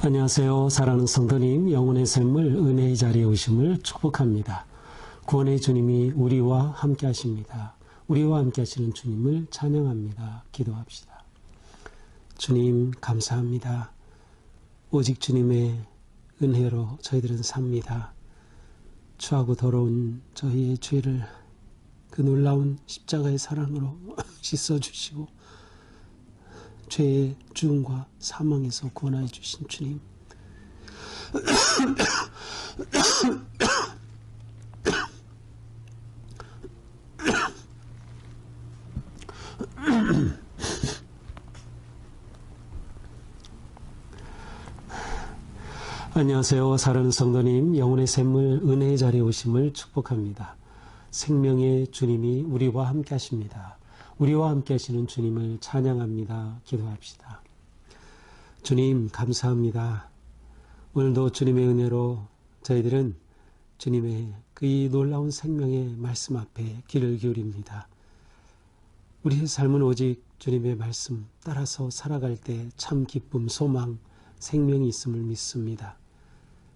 안녕하세요. 사랑하는 성도님, 영혼의 샘물 은혜의 자리에 오심을 축복합니다. 구원의 주님이 우리와 함께 하십니다. 우리와 함께 하시는 주님을 찬양합니다. 기도합시다. 주님 감사합니다. 오직 주님의 은혜로 저희들은 삽니다. 추하고 더러운 저희의 죄를 그 놀라운 십자가의 사랑으로 씻어주시고 죄의 죽음과 사망에서 구원하여 주신 주님, 안녕하세요. 사랑하는 성도님, 영혼의 샘물 은혜의 자리에 오심을 축복합니다. 생명의 주님이 우리와 함께 하십니다. 우리와 함께 하시는 주님을 찬양합니다. 기도합시다. 주님 감사합니다. 오늘도 주님의 은혜로 저희들은 주님의 그 놀라운 생명의 말씀 앞에 귀를 기울입니다. 우리의 삶은 오직 주님의 말씀 따라서 살아갈 때 참 기쁨, 소망, 생명이 있음을 믿습니다.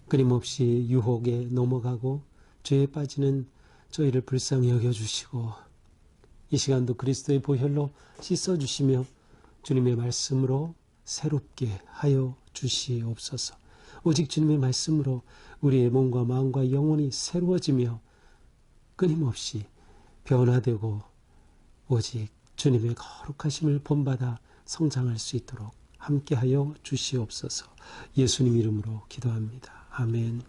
끊임없이 유혹에 넘어가고 죄에 빠지는 저희를 불쌍히 여겨주시고 이 시간도 그리스도의 보혈로 씻어주시며 주님의 말씀으로 새롭게 하여 주시옵소서. 오직 주님의 말씀으로 우리의 몸과 마음과 영혼이 새로워지며 끊임없이 변화되고 오직 주님의 거룩하심을 본받아 성장할 수 있도록 함께하여 주시옵소서. 예수님 이름으로 기도합니다. 아멘.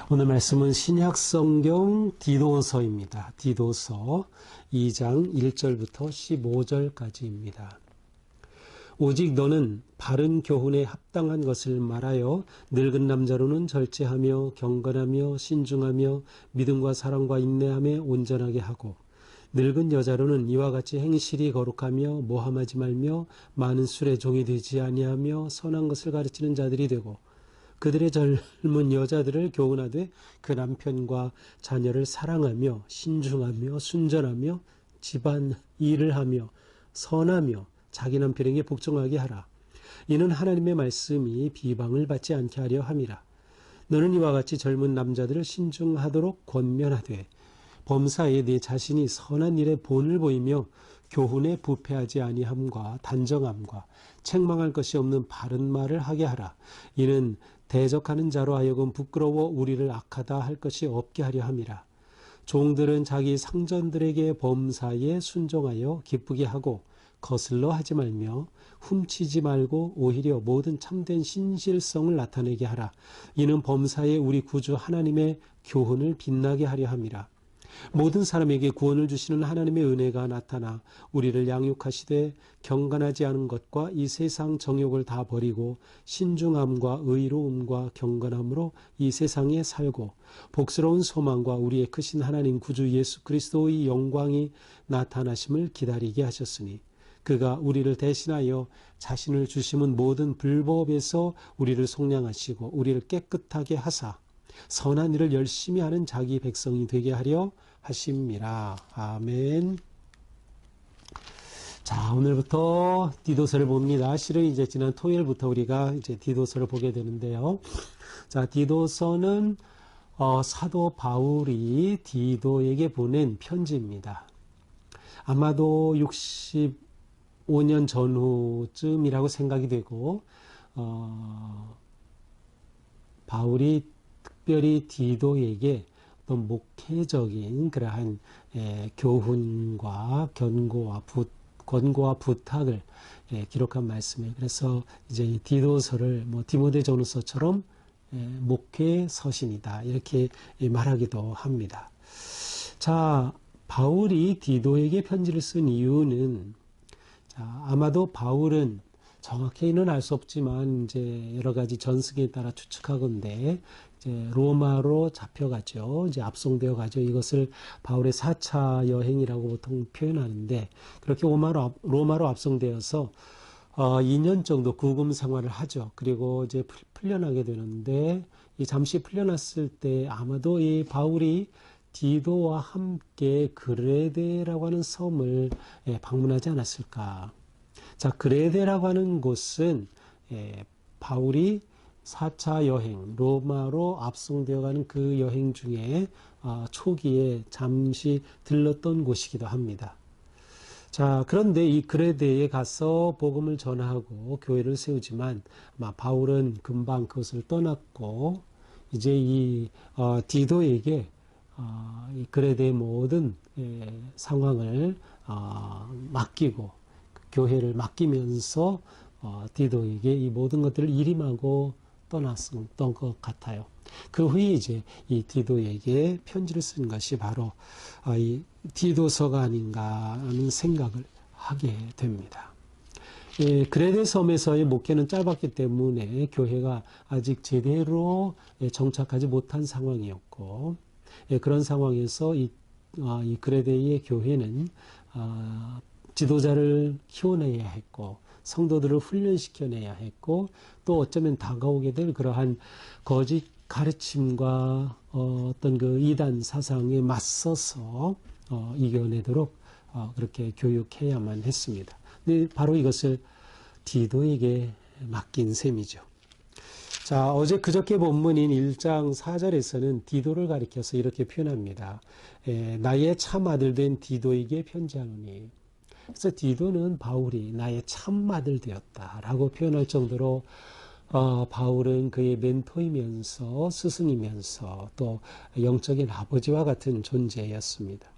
오늘 말씀은 신약성경 디도서입니다. 디도서 2장 1절부터 15절까지입니다. 오직 너는 바른 교훈에 합당한 것을 말하여 늙은 남자로는 절제하며 경건하며 신중하며 믿음과 사랑과 인내함에 온전하게 하고 늙은 여자로는 이와 같이 행실이 거룩하며 모함하지 말며 많은 술의 종이 되지 아니하며 선한 것을 가르치는 자들이 되고 그들의 젊은 여자들을 교훈하되 그 남편과 자녀를 사랑하며 신중하며 순전하며 집안 일을 하며 선하며 자기 남편에게 복종하게 하라. 이는 하나님의 말씀이 비방을 받지 않게 하려 함이라. 너는 이와 같이 젊은 남자들을 신중하도록 권면하되 범사에 네 자신이 선한 일에 본을 보이며 교훈에 부패하지 아니함과 단정함과 책망할 것이 없는 바른 말을 하게 하라. 이는 대적하는 자로 하여금 부끄러워 우리를 악하다 할 것이 없게 하려 함이라. 종들은 자기 상전들에게 범사에 순종하여 기쁘게 하고 거슬러 하지 말며 훔치지 말고 오히려 모든 참된 신실성을 나타내게 하라. 이는 범사에 우리 구주 하나님의 교훈을 빛나게 하려 함이라. 모든 사람에게 구원을 주시는 하나님의 은혜가 나타나 우리를 양육하시되 경건하지 않은 것과 이 세상 정욕을 다 버리고 신중함과 의로움과 경건함으로 이 세상에 살고 복스러운 소망과 우리의 크신 하나님 구주 예수 그리스도의 영광이 나타나심을 기다리게 하셨으니 그가 우리를 대신하여 자신을 주심은 모든 불법에서 우리를 속량하시고 우리를 깨끗하게 하사 선한 일을 열심히 하는 자기 백성이 되게 하려 하심이라. 아멘. 자, 오늘부터 디도서를 봅니다. 실은 이제 지난 토요일부터 우리가 이제 디도서를 보게 되는데요. 자, 디도서는 사도 바울이 디도에게 보낸 편지입니다. 아마도 65년 전후쯤이라고 생각이 되고 바울이 특별히 디도에게 어떤 목회적인 그러한 교훈과 권고와 부탁을 기록한 말씀이에요. 그래서 이제 이 디도서를 디모데전서처럼 목회 서신이다 이렇게 말하기도 합니다. 자, 바울이 디도에게 편지를 쓴 이유는 아마도 바울은 정확히는 알 수 없지만 이제 여러 가지 전승에 따라 추측하건대 이제 로마로 잡혀가죠. 이제 압송되어 가죠. 이것을 바울의 4차 여행이라고 보통 표현하는데 그렇게 로마로 압송되어서 2년 정도 구금 생활을 하죠. 그리고 이제 풀려나게 되는데 이 잠시 풀려났을 때 아마도 이 바울이 디도와 함께 그레데라고 하는 섬을 방문하지 않았을까. 자, 그레데라고 하는 곳은 바울이 4차 여행, 로마로 압송되어가는 그 여행 중에 초기에 잠시 들렀던 곳이기도 합니다. 자, 그런데 이 그레데에 가서 복음을 전하고 교회를 세우지만 바울은 금방 그것을 떠났고 이제 이 디도에게 이 그레데의 모든 상황을 맡기고 교회를 맡기면서 디도에게 이 모든 것들을 일임하고 떠났던 것 같아요. 그 후에 이제 이 디도에게 편지를 쓴 것이 바로 이 디도서가 아닌가 하는 생각을 하게 됩니다. 그레데 섬에서의 목회는 짧았기 때문에 교회가 아직 제대로 정착하지 못한 상황이었고, 그런 상황에서 이 그레데의 교회는 지도자를 키워내야 했고 성도들을 훈련시켜내야 했고 또 어쩌면 다가오게 될 그러한 거짓 가르침과 어떤 그 이단 사상에 맞서서 이겨내도록 그렇게 교육해야만 했습니다. 근데 바로 이것을 디도에게 맡긴 셈이죠. 자, 어제 그저께 본문인 1장 4절에서는 디도를 가리켜서 이렇게 표현합니다. 나의 참 아들 된 디도에게 편지하노니. 그래서 디도는 바울이 나의 참 아들 되었다라고 표현할 정도로 바울은 그의 멘토이면서 스승이면서 또 영적인 아버지와 같은 존재였습니다.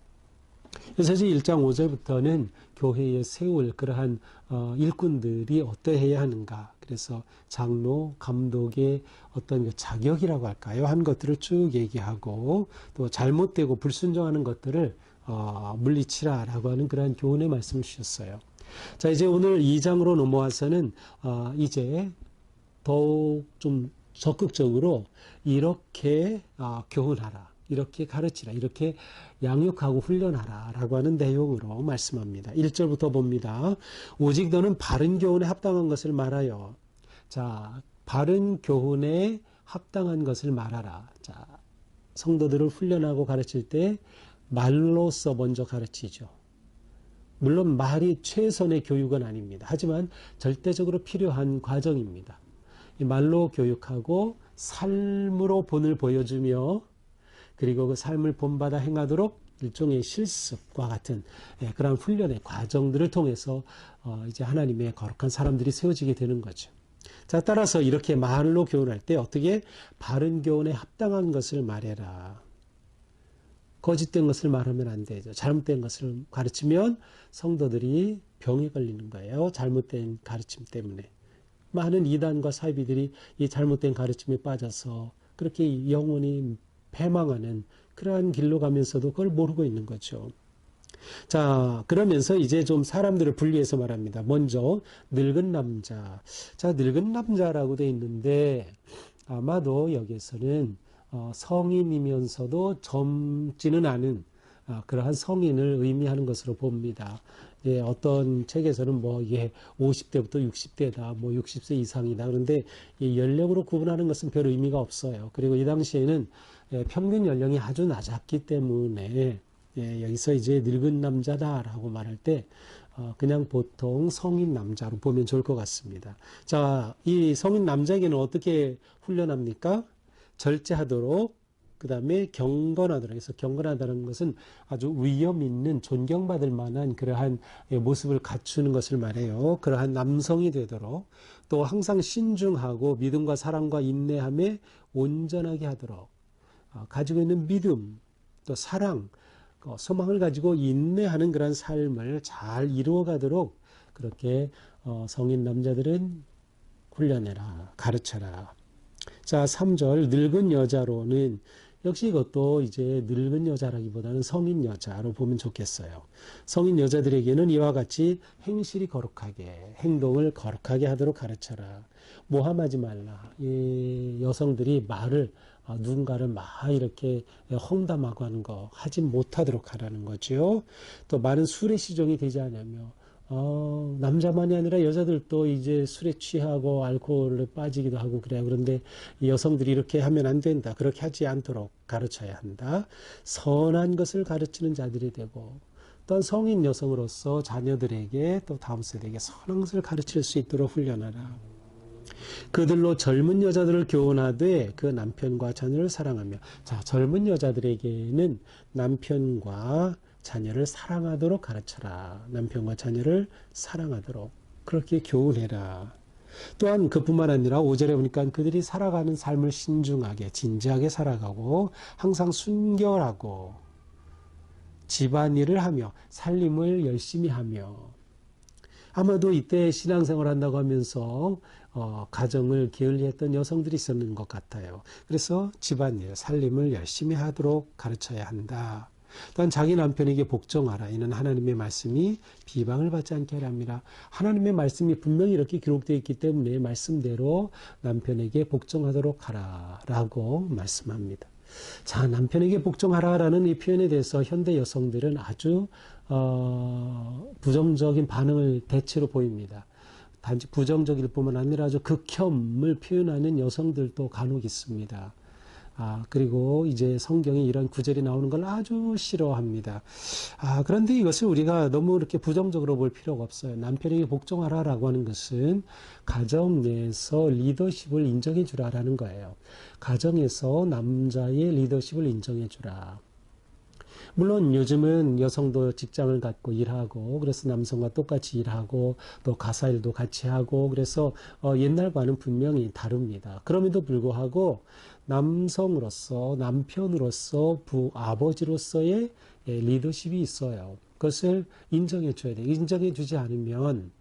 그래서 1장 5절부터는 교회에 세울 그러한 일꾼들이 어떠해야 하는가. 그래서 장로, 감독의 어떤 자격이라고 할까요? 한 것들을 쭉 얘기하고 또 잘못되고 불순종하는 것들을 물리치라라고 하는 그러한 교훈의 말씀을 주셨어요. 자, 이제 오늘 2장으로 넘어와서는 이제 더욱 좀 적극적으로 이렇게 교훈하라. 이렇게 가르치라. 이렇게 양육하고 훈련하라. 라고 하는 내용으로 말씀합니다. 1절부터 봅니다. 오직 너는 바른 교훈에 합당한 것을 말하여. 자, 바른 교훈에 합당한 것을 말하라. 자, 성도들을 훈련하고 가르칠 때 말로써 먼저 가르치죠. 물론 말이 최선의 교육은 아닙니다. 하지만 절대적으로 필요한 과정입니다. 이 말로 교육하고 삶으로 본을 보여주며 그리고 그 삶을 본받아 행하도록 일종의 실습과 같은 그런 훈련의 과정들을 통해서 이제 하나님의 거룩한 사람들이 세워지게 되는 거죠. 자, 따라서 이렇게 말로 교훈할 때 어떻게 바른 교훈에 합당한 것을 말해라. 거짓된 것을 말하면 안 되죠. 잘못된 것을 가르치면 성도들이 병에 걸리는 거예요. 잘못된 가르침 때문에. 많은 이단과 사이비들이 이 잘못된 가르침에 빠져서 그렇게 영원히 패망하는 그러한 길로 가면서도 그걸 모르고 있는 거죠. 자, 그러면서 이제 좀 사람들을 분리해서 말합니다. 먼저 늙은 남자. 자, 늙은 남자라고 돼 있는데 아마도 여기에서는 성인이면서도 젊지는 않은 그러한 성인을 의미하는 것으로 봅니다. 예, 어떤 책에서는 뭐 이게 50대부터 60대다, 뭐 60세 이상이다. 그런데 이 연령으로 구분하는 것은 별 의미가 없어요. 그리고 이 당시에는 평균 연령이 아주 낮았기 때문에 여기서 이제 늙은 남자다라고 말할 때 그냥 보통 성인 남자로 보면 좋을 것 같습니다. 자, 이 성인 남자에게는 어떻게 훈련합니까? 절제하도록, 그 다음에 경건하도록. 그래서 경건하다는 것은 아주 위험 있는 존경받을 만한 그러한 모습을 갖추는 것을 말해요. 그러한 남성이 되도록, 또 항상 신중하고 믿음과 사랑과 인내함에 온전하게 하도록, 가지고 있는 믿음, 또 사랑, 소망을 가지고 인내하는 그런 삶을 잘 이루어가도록 그렇게 성인 남자들은 훈련해라, 가르쳐라. 자, 3절 늙은 여자로는 역시 이것도 이제 늙은 여자라기보다는 성인 여자로 보면 좋겠어요. 성인 여자들에게는 이와 같이 행실이 거룩하게, 행동을 거룩하게 하도록 가르쳐라. 모함하지 말라. 이 여성들이 말을 누군가를 막 이렇게 험담하고 하는 거 하지 못하도록 하라는 거죠. 또 많은 술의 시종이 되지 않으며 남자만이 아니라 여자들도 이제 술에 취하고 알코올에 빠지기도 하고 그래요. 그런데 여성들이 이렇게 하면 안 된다. 그렇게 하지 않도록 가르쳐야 한다. 선한 것을 가르치는 자들이 되고 또한 성인 여성으로서 자녀들에게 또 다음 세대에게 선한 것을 가르칠 수 있도록 훈련하라. 그들로 젊은 여자들을 교훈하되 그 남편과 자녀를 사랑하며. 자, 젊은 여자들에게는 남편과 자녀를 사랑하도록 가르쳐라. 남편과 자녀를 사랑하도록 그렇게 교훈해라. 또한 그뿐만 아니라 5절에 보니까 그들이 살아가는 삶을 신중하게 진지하게 살아가고 항상 순결하고 집안일을 하며 살림을 열심히 하며. 아마도 이때 신앙생활 한다고 하면서 가정을 게을리했던 여성들이 있었는 것 같아요. 그래서 집안일, 살림을 열심히 하도록 가르쳐야 한다. 또한 자기 남편에게 복종하라. 이는 하나님의 말씀이 비방을 받지 않게 하려 합니다. 하나님의 말씀이 분명히 이렇게 기록되어 있기 때문에 말씀대로 남편에게 복종하도록 하라라고 말씀합니다. 자, 남편에게 복종하라라는 이 표현에 대해서 현대 여성들은 아주 부정적인 반응을 대체로 보입니다. 단지 부정적일 뿐만 아니라 아주 극혐을 표현하는 여성들도 간혹 있습니다. 그리고 이제 성경에 이런 구절이 나오는 걸 아주 싫어합니다. 그런데 이것을 우리가 너무 이렇게 부정적으로 볼 필요가 없어요. 남편에게 복종하라라고 하는 것은 가정 내에서 리더십을 인정해 주라라는 거예요. 가정에서 남자의 리더십을 인정해 주라. 물론 요즘은 여성도 직장을 갖고 일하고 그래서 남성과 똑같이 일하고 또 가사 일도 같이 하고 그래서 옛날과는 분명히 다릅니다. 그럼에도 불구하고 남성으로서 남편으로서 아버지로서의 리더십이 있어요. 그것을 인정해 줘야 돼요. 인정해 주지 않으면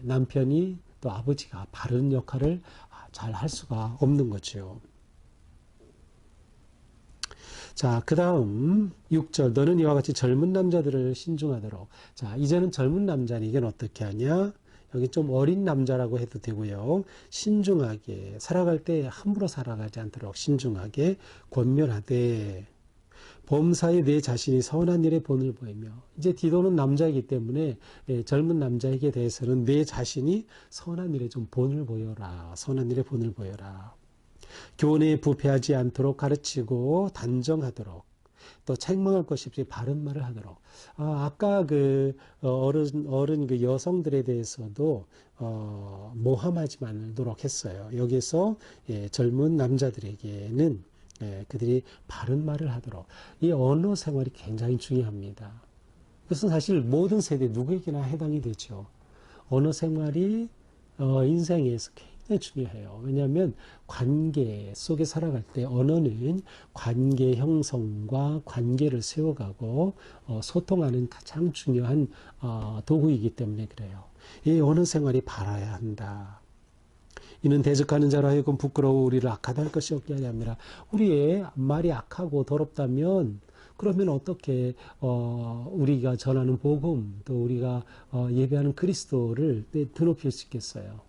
남편이 또 아버지가 바른 역할을 잘 할 수가 없는 거죠. 자, 그 다음 6절 너는 이와 같이 젊은 남자들을 신중하도록. 자, 이제는 젊은 남자는 이게 어떻게 하냐? 여기 좀 어린 남자라고 해도 되고요. 신중하게 살아갈 때 함부로 살아가지 않도록 신중하게 권면하되 범사에 내 자신이 선한 일에 본을 보이며. 이제 디도는 남자이기 때문에 젊은 남자에게 대해서는 내 자신이 선한 일에 좀 본을 보여라. 선한 일에 본을 보여라. 교훈에 부패하지 않도록 가르치고 단정하도록 또 책망할 것이 없이 바른 말을 하도록. 아까 그 어른 그 여성들에 대해서도 모함하지 말도록 했어요. 여기서 젊은 남자들에게는 그들이 바른 말을 하도록. 이 언어 생활이 굉장히 중요합니다. 그것은 사실 모든 세대 누구에게나 해당이 되죠. 언어 생활이 인생에서 굉장히 중요해요. 왜냐하면 관계 속에 살아갈 때 언어는 관계 형성과 관계를 세워가고 소통하는 가장 중요한 도구이기 때문에 그래요. 이 언어 생활이 바라야 한다. 이는 대적하는 자로 하여금 부끄러워 우리를 악하다 할 것이 없게 하려 함이라. 우리의 말이 악하고 더럽다면 그러면 어떻게 우리가 전하는 복음 또 우리가 예배하는 그리스도를 드높일 수 있겠어요?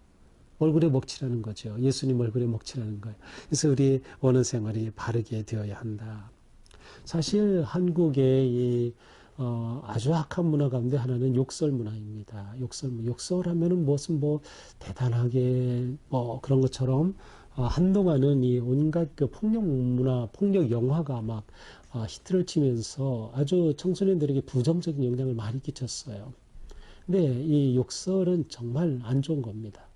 얼굴에 먹칠하는 거죠. 예수님 얼굴에 먹칠하는 거예요. 그래서 우리의 언어 생활이 바르게 되어야 한다. 사실 한국의 이 아주 악한 문화 가운데 하나는 욕설 문화입니다. 욕설하면은 무슨 대단하게 그런 것처럼 한동안은 이 온갖 그 폭력 문화, 폭력 영화가 막 히트를 치면서 아주 청소년들에게 부정적인 영향을 많이 끼쳤어요. 근데 이 욕설은 정말 안 좋은 겁니다.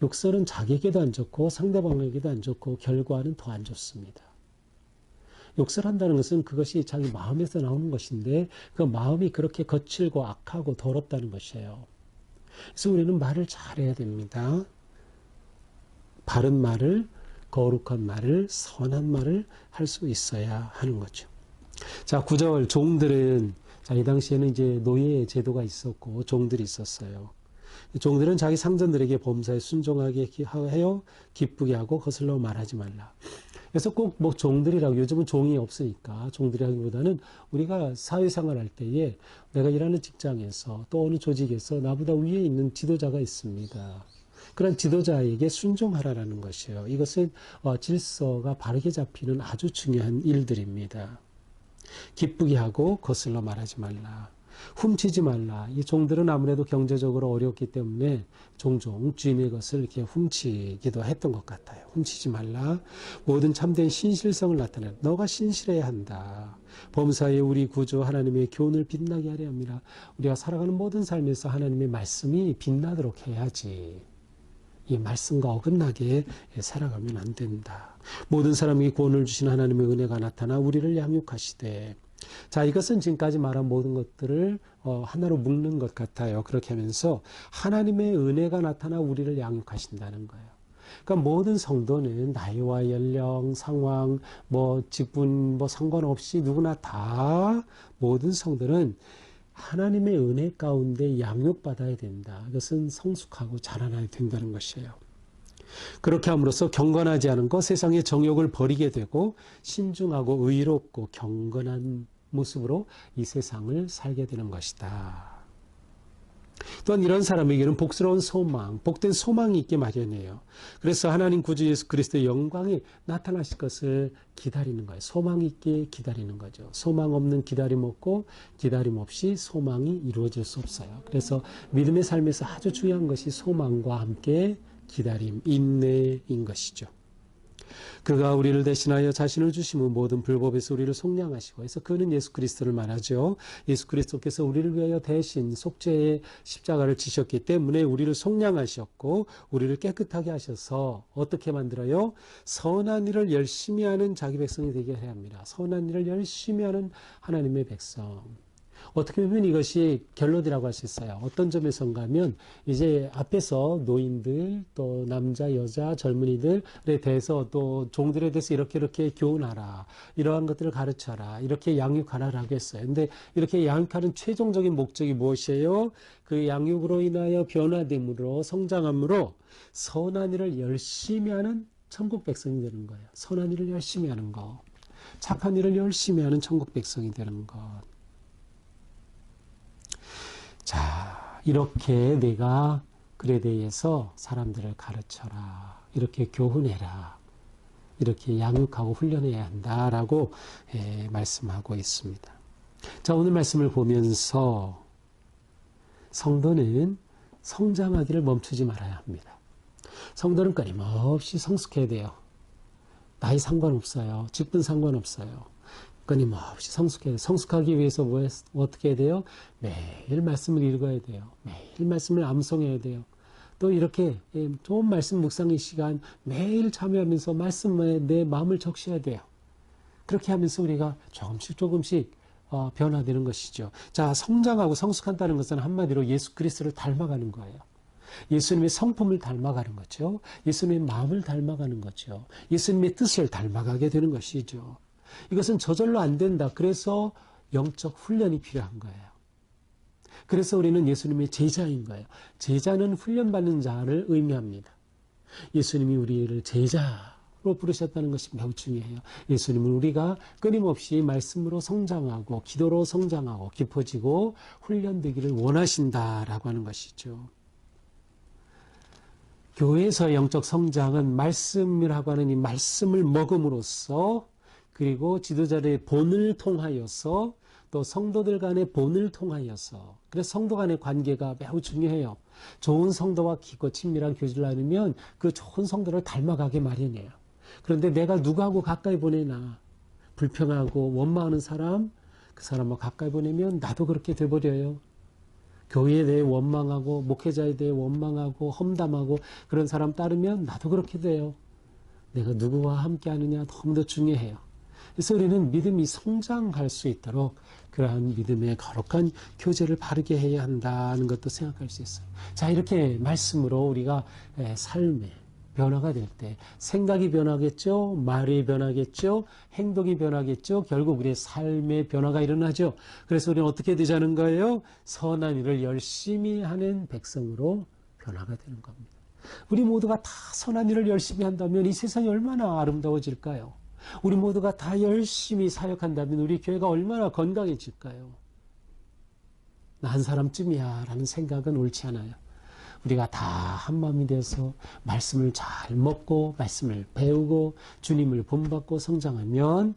욕설은 자기에게도 안 좋고 상대방에게도 안 좋고 결과는 더 안 좋습니다. 욕설한다는 것은 그것이 자기 마음에서 나오는 것인데 그 마음이 그렇게 거칠고 악하고 더럽다는 것이에요. 그래서 우리는 말을 잘해야 됩니다. 바른 말을, 거룩한 말을, 선한 말을 할 수 있어야 하는 거죠. 자, 9절 종들은 이 당시에는 이제 노예 제도가 있었고 종들이 있었어요. 종들은 자기 상전들에게 범사에 순종하게 하여 기쁘게 하고 거슬러 말하지 말라. 그래서 꼭 종들이라고, 요즘은 종이 없으니까 종들이라기보다는 우리가 사회생활 할 때에 내가 일하는 직장에서 또 어느 조직에서 나보다 위에 있는 지도자가 있습니다. 그런 지도자에게 순종하라는 것이에요. 이것은 질서가 바르게 잡히는 아주 중요한 일들입니다. 기쁘게 하고 거슬러 말하지 말라. 훔치지 말라. 이 종들은 아무래도 경제적으로 어렵기 때문에 종종 주인의 것을 이렇게 훔치기도 했던 것 같아요. 훔치지 말라. 모든 참된 신실성을 나타내. 너가 신실해야 한다. 범사에 우리 구주 하나님의 교훈을 빛나게 하려 합니다. 우리가 살아가는 모든 삶에서 하나님의 말씀이 빛나도록 해야지. 이 말씀과 어긋나게 살아가면 안 된다. 모든 사람에게 구원을 주신 하나님의 은혜가 나타나 우리를 양육하시되, 자, 이것은 지금까지 말한 모든 것들을 하나로 묶는 것 같아요. 그렇게 하면서 하나님의 은혜가 나타나 우리를 양육하신다는 거예요. 그러니까 모든 성도는 나이와 연령, 상황, 직분, 상관없이 누구나 다 모든 성도는 하나님의 은혜 가운데 양육받아야 된다. 이것은 성숙하고 자라나야 된다는 것이에요. 그렇게 함으로써 경건하지 않은 것, 세상의 정욕을 버리게 되고 신중하고 의롭고 경건한 모습으로 이 세상을 살게 되는 것이다. 또한 이런 사람에게는 복스러운 소망, 복된 소망이 있게 마련이에요. 그래서 하나님 구주 예수 그리스도의 영광이 나타나실 것을 기다리는 거예요. 소망 있게 기다리는 거죠. 소망 없는 기다림 없고 기다림 없이 소망이 이루어질 수 없어요. 그래서 믿음의 삶에서 아주 중요한 것이 소망과 함께 기다림, 인내인 것이죠. 그가 우리를 대신하여 자신을 주심은 모든 불법에서 우리를 속량하시고, 그래서 그는 예수 그리스도를 말하죠. 예수 그리스도께서 우리를 위하여 대신 속죄의 십자가를 지셨기 때문에 우리를 속량하셨고 우리를 깨끗하게 하셔서 어떻게 만들어요? 선한 일을 열심히 하는 자기 백성이 되게 해야 합니다. 선한 일을 열심히 하는 하나님의 백성. 어떻게 보면 이것이 결론이라고 할 수 있어요. 어떤 점에서인가 하면 이제 앞에서 노인들, 또 남자, 여자, 젊은이들에 대해서 또 종들에 대해서 이렇게 교훈하라. 이러한 것들을 가르쳐라. 이렇게 양육하라라고 했어요. 근데 이렇게 양육하는 최종적인 목적이 무엇이에요? 그 양육으로 인하여 변화됨으로 성장함으로 선한 일을 열심히 하는 천국 백성이 되는 거예요. 선한 일을 열심히 하는 것. 착한 일을 열심히 하는 천국 백성이 되는 것. 자, 이렇게 내가 글에 대해서 사람들을 가르쳐라. 이렇게 교훈해라. 이렇게 양육하고 훈련해야 한다라고 말씀하고 있습니다. 자, 오늘 말씀을 보면서 성도는 성장하기를 멈추지 말아야 합니다. 성도는 끊임없이 성숙해야 돼요. 나이 상관없어요. 직분 상관없어요. 끊임없이 성숙하기 위해서 어떻게 해야 돼요? 매일 말씀을 읽어야 돼요. 매일 말씀을 암송해야 돼요. 또 이렇게 좋은 말씀 묵상의 시간 매일 참여하면서 말씀에 내 마음을 적셔야 돼요. 그렇게 하면서 우리가 조금씩 변화되는 것이죠. 자, 성장하고 성숙한다는 것은 한마디로 예수 그리스도를 닮아가는 거예요. 예수님의 성품을 닮아가는 거죠. 예수님의 마음을 닮아가는 거죠. 예수님의 뜻을 닮아가게 되는 것이죠. 이것은 저절로 안 된다. 그래서 영적 훈련이 필요한 거예요. 그래서 우리는 예수님의 제자인 거예요. 제자는 훈련받는 자를 의미합니다. 예수님이 우리를 제자로 부르셨다는 것이 매우 중요해요. 예수님은 우리가 끊임없이 말씀으로 성장하고 기도로 성장하고 깊어지고 훈련되기를 원하신다라고 하는 것이죠. 교회에서의 영적 성장은 말씀이라고 하는 이 말씀을 먹음으로써, 그리고 지도자들의 본을 통하여서, 또 성도들 간의 본을 통하여서, 그래서 성도 간의 관계가 매우 중요해요. 좋은 성도와 깊고 친밀한 교제를 나누면 그 좋은 성도를 닮아가게 마련이에요. 그런데 내가 누구하고 가까이 보내나 불평하고 원망하는 사람, 그 사람하고 가까이 보내면 나도 그렇게 돼버려요. 교회에 대해 원망하고 목회자에 대해 원망하고 험담하고 그런 사람 따르면 나도 그렇게 돼요. 내가 누구와 함께 하느냐 너무도 중요해요. 그래서 우리는 믿음이 성장할 수 있도록 그러한 믿음의 거룩한 교제를 바르게 해야 한다는 것도 생각할 수 있어요. 자, 이렇게 말씀으로 우리가 삶의 변화가 될 때 생각이 변하겠죠, 말이 변하겠죠, 행동이 변하겠죠, 결국 우리의 삶의 변화가 일어나죠. 그래서 우리는 어떻게 되자는 거예요? 선한 일을 열심히 하는 백성으로 변화가 되는 겁니다. 우리 모두가 다 선한 일을 열심히 한다면 이 세상이 얼마나 아름다워질까요? 우리 모두가 다 열심히 사역한다면 우리 교회가 얼마나 건강해질까요? 나 한 사람쯤이야 라는 생각은 옳지 않아요. 우리가 다 한마음이 되어서 말씀을 잘 먹고 말씀을 배우고 주님을 본받고 성장하면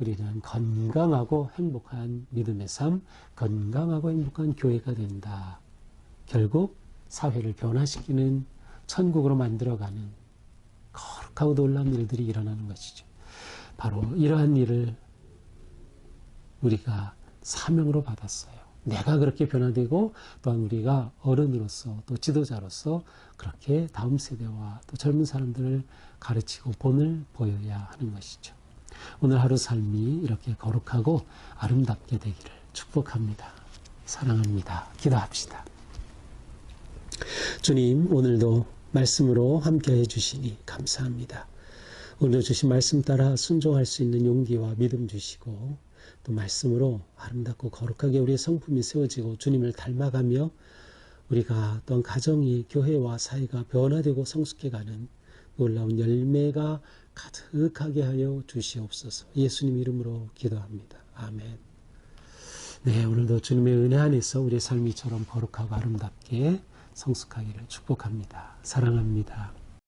우리는 건강하고 행복한 믿음의 삶, 건강하고 행복한 교회가 된다. 결국 사회를 변화시키는 천국으로 만들어가는 거룩하고 놀라운 일들이 일어나는 것이죠. 바로 이러한 일을 우리가 사명으로 받았어요. 내가 그렇게 변화되고 또한 우리가 어른으로서 또 지도자로서 그렇게 다음 세대와 또 젊은 사람들을 가르치고 본을 보여야 하는 것이죠. 오늘 하루 삶이 이렇게 거룩하고 아름답게 되기를 축복합니다. 사랑합니다. 기도합시다. 주님, 오늘도 말씀으로 함께해 주시니 감사합니다. 오늘 주신 말씀 따라 순종할 수 있는 용기와 믿음 주시고 또 말씀으로 아름답고 거룩하게 우리의 성품이 세워지고 주님을 닮아가며 우리가 또한 가정이 교회와 사회가 변화되고 성숙해가는 놀라운 열매가 가득하게 하여 주시옵소서. 예수님 이름으로 기도합니다. 아멘. 네, 오늘도 주님의 은혜 안에서 우리의 삶이 처럼 거룩하고 아름답게 성숙하기를 축복합니다. 사랑합니다.